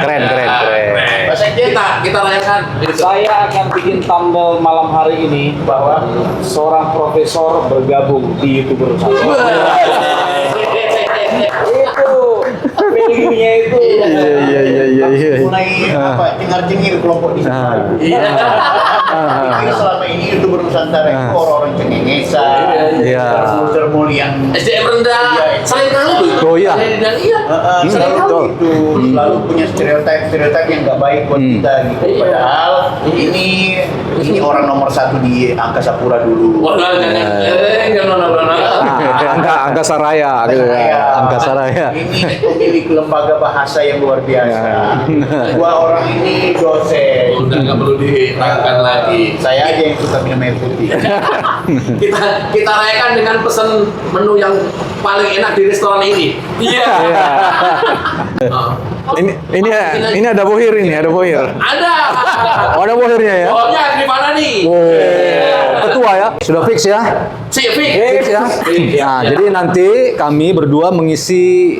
Speaker 1: Keren.
Speaker 2: Kita rayakan.
Speaker 4: Saya akan bikin thumbnail malam hari ini bahwa seorang profesor bergabung di YouTuber Nusantara. Itu value-nya itu.
Speaker 5: Iya.
Speaker 3: Mulai cengar-cengir kelompok di sana. Jadi selama ini YouTuber Nusantara itu orang-orang cengengesan, termul yang
Speaker 2: SDM rendah, saling tahu.
Speaker 1: Oh iya.
Speaker 2: Saling tahu.
Speaker 3: itu selalu punya stereotip yang nggak baik buat kita gitu. Padahal ini orang nomor satu di Angkasa Pura dulu.
Speaker 5: Angkasa Raya gitu ya. Angkasa Raya.
Speaker 3: Ini pemilik lembaga bahasa yang luar biasa. Dua orang ini dosen.
Speaker 2: Udah nggak perlu diterangkan lagi.
Speaker 3: Saya aja yang suka minum air putih.
Speaker 2: kita rayakan dengan pesan menu yang paling enak di restoran ini. Iya.
Speaker 5: Ini ada bohir ini, ada bohir.
Speaker 2: Ada.
Speaker 1: Oh, ada bohirnya ya?
Speaker 2: Bohirnya di mana nih?
Speaker 1: Ketua ketua ya. Sudah fix ya? Fix ya. Nah, jadi nanti kami berdua mengisi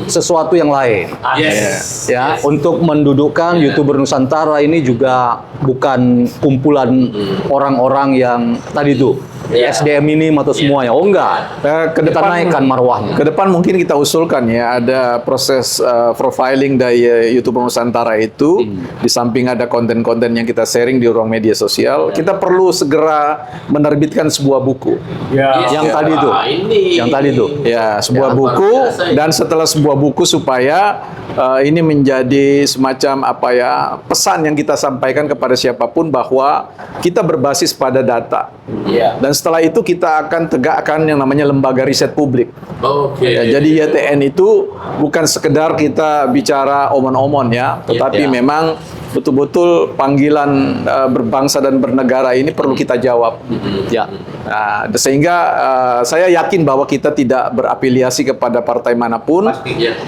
Speaker 1: sesuatu yang lain.
Speaker 2: Yes.
Speaker 1: Ya, untuk mendudukkan YouTuber Nusantara ini juga bukan kumpulan orang-orang yang tadi tuh SDM ini atau semuanya. Oh enggak. Kita naikkan marwahnya.
Speaker 5: Ke depan mungkin kita usulkan ya ada proses profiling dari YouTuber Nusantara itu. Di samping ada konten-konten yang kita sharing di ruang media sosial, kita perlu segera menerbitkan sebuah buku.
Speaker 1: Yang tadi itu. Yang tadi itu.
Speaker 5: Ya, sebuah buku, dan setelah sebuah buku supaya ini menjadi semacam apa ya, pesan yang kita sampaikan kepada siapapun bahwa kita berbasis pada data. Dan setelah itu kita akan tegakkan yang namanya lembaga riset publik. Ya, jadi YTN itu bukan sekedar kita bicara omon-omon ya, tetapi memang betul-betul panggilan berbangsa dan bernegara ini perlu kita jawab. Ya. Nah, sehingga saya yakin bahwa kita tidak berafiliasi kepada partai manapun,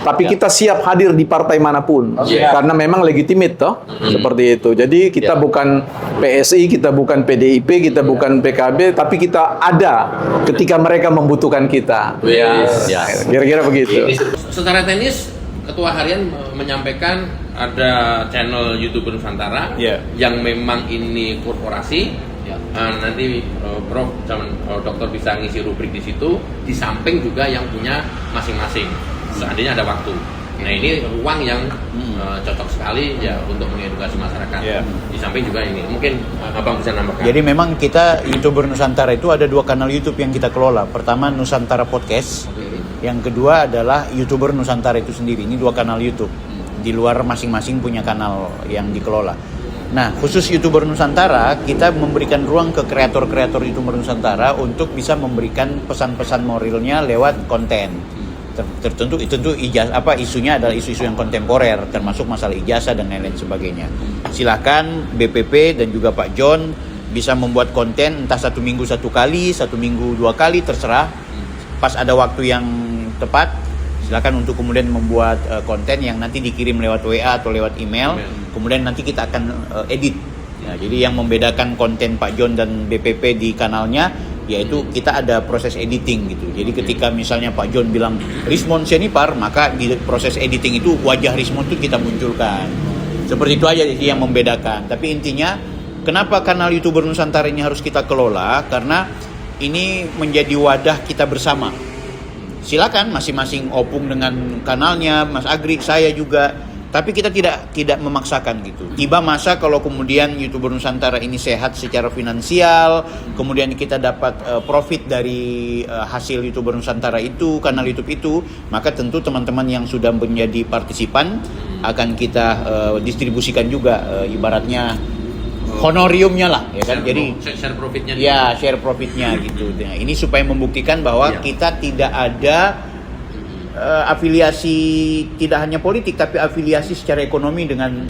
Speaker 5: tapi kita siap hadir di partai manapun karena memang legitimate toh, seperti itu. Jadi kita bukan PSI, kita bukan PDIP, kita bukan PKB, tapi kita ada ketika mereka membutuhkan kita. Kira-kira begitu.
Speaker 2: Secara teknis, Ketua Harian menyampaikan ada channel YouTuber Nusantara yang memang ini korporasi. Nanti Prof sama Dokter bisa ngisi rubrik di situ. Di samping juga yang punya masing-masing. Seandainya ada waktu. Nah ini ruang yang cocok sekali ya untuk mengedukasi masyarakat. Di samping juga ini. Mungkin Abang bisa nambahkan.
Speaker 3: Jadi memang kita YouTuber Nusantara itu ada 2 kanal YouTube yang kita kelola. Pertama Nusantara Podcast. Yang kedua adalah YouTuber Nusantara itu sendiri. Ini 2 kanal YouTube. Di luar masing-masing punya kanal yang dikelola. Nah, khusus YouTuber Nusantara, kita memberikan ruang ke kreator-kreator YouTuber Nusantara untuk bisa memberikan pesan-pesan moralnya lewat konten. Tentu isunya adalah isu-isu yang kontemporer, termasuk masalah ijazah dan lain-lain sebagainya. Silakan BPP dan juga Pak John bisa membuat konten entah 1 minggu 1 kali, 1 minggu 2 kali, terserah. Pas ada waktu yang tepat, silakan untuk kemudian membuat konten yang nanti dikirim lewat WA atau lewat email. Kemudian nanti kita akan edit. Ya, jadi yang membedakan konten Pak John dan BPP di kanalnya, yaitu kita ada proses editing gitu. Jadi ketika misalnya Pak John bilang Rismond Senipar, maka di proses editing itu wajah Rismond itu kita munculkan. Seperti itu aja jadi yang membedakan. Tapi intinya kenapa kanal YouTuber Nusantara ini harus kita kelola? Karena ini menjadi wadah kita bersama. Silakan masing-masing Opung dengan kanalnya, Mas Agri, saya juga. Tapi kita tidak memaksakan gitu. Tiba masa kalau kemudian YouTuber Nusantara ini sehat secara finansial, kemudian kita dapat profit dari hasil YouTuber Nusantara itu, kanal YouTube itu, maka tentu teman-teman yang sudah menjadi partisipan akan kita distribusikan juga ibaratnya honoriumnya lah, ya kan? Jadi
Speaker 2: share profitnya.
Speaker 3: Ya, share profitnya gitu. Nah, ini supaya membuktikan bahwa kita tidak ada afiliasi tidak hanya politik tapi afiliasi secara ekonomi dengan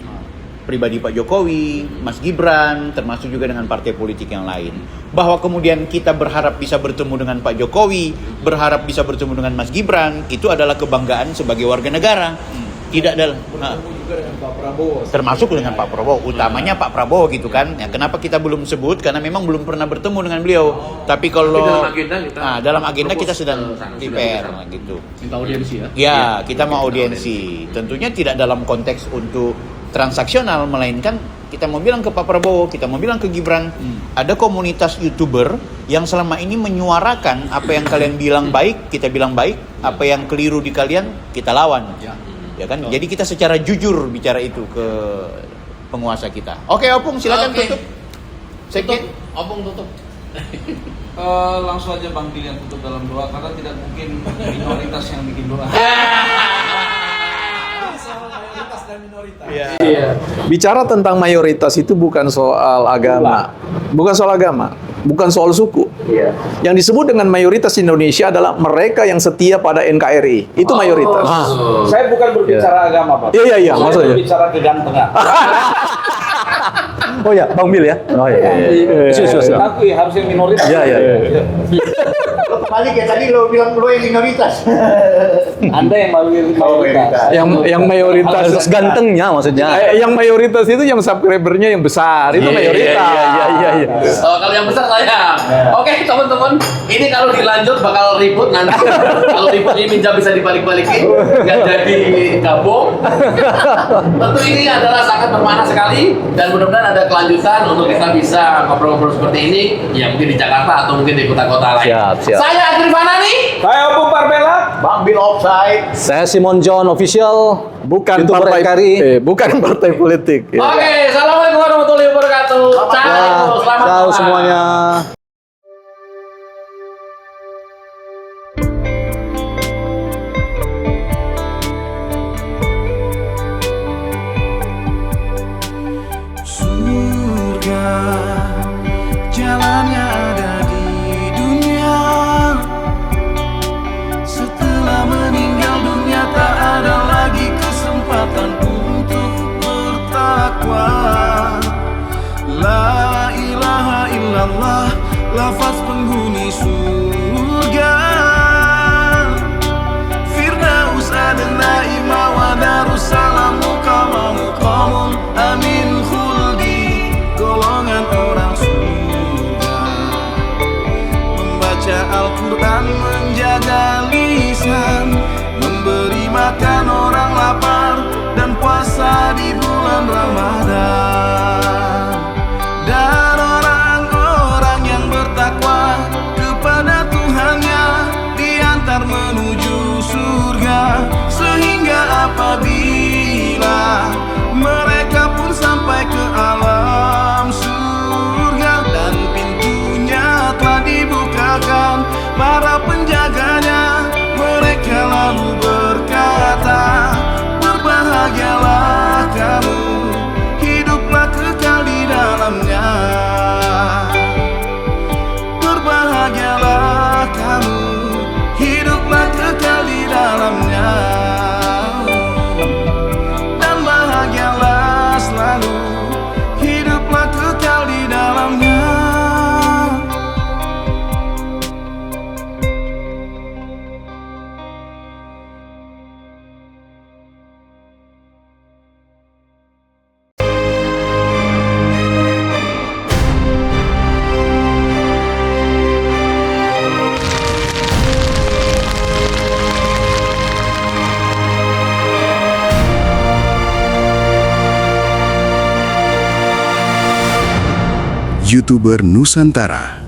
Speaker 3: pribadi Pak Jokowi, Mas Gibran, termasuk juga dengan partai politik yang lain. Bahwa kemudian kita berharap bisa bertemu dengan Pak Jokowi, berharap bisa bertemu dengan Mas Gibran, itu adalah kebanggaan sebagai warga negara. Tidak ada termasuk dengan Pak Prabowo, utamanya Pak Prabowo gitu kan. Ya, kenapa kita belum sebut? Karena memang belum pernah bertemu dengan beliau. Tapi kalau dalam agenda kita sedang prepare gitu.
Speaker 2: Minta audiensi ya?
Speaker 3: Ya, kita mau audiensi. Tentunya tidak dalam konteks untuk transaksional, melainkan kita mau bilang ke Pak Prabowo, kita mau bilang ke Gibran, ada komunitas YouTuber yang selama ini menyuarakan apa yang kalian bilang baik, kita bilang baik, apa yang keliru di kalian, kita lawan. Ya kan? Jadi kita secara jujur bicara itu ke penguasa kita. Oke, Opung silakan tutup. Sekjen.
Speaker 2: Opung tutup.
Speaker 6: Langsung aja Bang Pilihan tutup dalam doa karena tidak mungkin minoritas yang bikin doa.
Speaker 5: Bicara tentang mayoritas itu bukan soal agama, bukan soal suku. Yang disebut dengan mayoritas Indonesia adalah mereka yang setia pada NKRI. Itu mayoritas.
Speaker 4: Saya bukan berbicara agama, Pak.
Speaker 5: Iya,
Speaker 4: Saya
Speaker 5: maksudnya.
Speaker 4: berbicara kegantengan.
Speaker 1: Oh ya, Bang Bil ya. Oh iya.
Speaker 4: Aku harusnya minoritas.
Speaker 5: Iya.
Speaker 3: Kembali kayak tadi lo bilang lo yang minoritas.
Speaker 4: Anda yang mayoritas.
Speaker 5: Yang mayoritas
Speaker 1: Terus gantengnya maksudnya.
Speaker 5: yang mayoritas itu yang subscribernya yang besar itu mayoritas.
Speaker 1: Iya.
Speaker 2: Oh, kalau yang besar saya. Oke, teman-teman, ini kalau dilanjut bakal ribut nanti. Kalau ribut ini minjam bisa dibalik-balikin, nggak jadi gabung. Tentu ini adalah sangat bermakna sekali dan mudah-mudahan ada kelanjutan untuk kita bisa ngobrol-ngobrol seperti ini, ya mungkin di Jakarta atau mungkin di kota-kota lain.
Speaker 1: Siap.
Speaker 2: Saya Agri Fanani.
Speaker 4: Saya Opung Parbelak.
Speaker 3: Bang Bill offside.
Speaker 1: Saya Simon John official,
Speaker 5: Bukan
Speaker 1: YouTuber
Speaker 5: partai
Speaker 1: NKRI.
Speaker 5: bukan partai politik. ya.
Speaker 2: Oke, assalamualaikum warahmatullahi wabarakatuh. Ciao, selamat
Speaker 1: Ciao
Speaker 2: malam.
Speaker 1: semuanya.
Speaker 7: Surga jalannya ada di dunia. Setelah meninggal dunia tak ada lagi kesempatan untuk bertakwa. La ilaha illallah, lafaz penghuni surga. Firdaus adna ima wa darussalam muqamun amin khuldi, golongan orang surga. Membaca Al-Quran, menjaga lisan, memberi makan orang lapar, dan puasa di bulan Ramadan. Dan orang-orang yang bertakwa kepada Tuhannya diantar menuju surga. Sehingga apabila mereka pun sampai ke alam surga dan pintunya telah dibukakan, para penjaganya mereka lalu berkata, berbahagialah kamu, hiduplah kekal di dalamnya. Berbahagialah kamu, hiduplah kekal di dalamnya. Dan bahagialah selalu, hiduplah kekal di dalamnya.
Speaker 8: YouTuber Nusantara.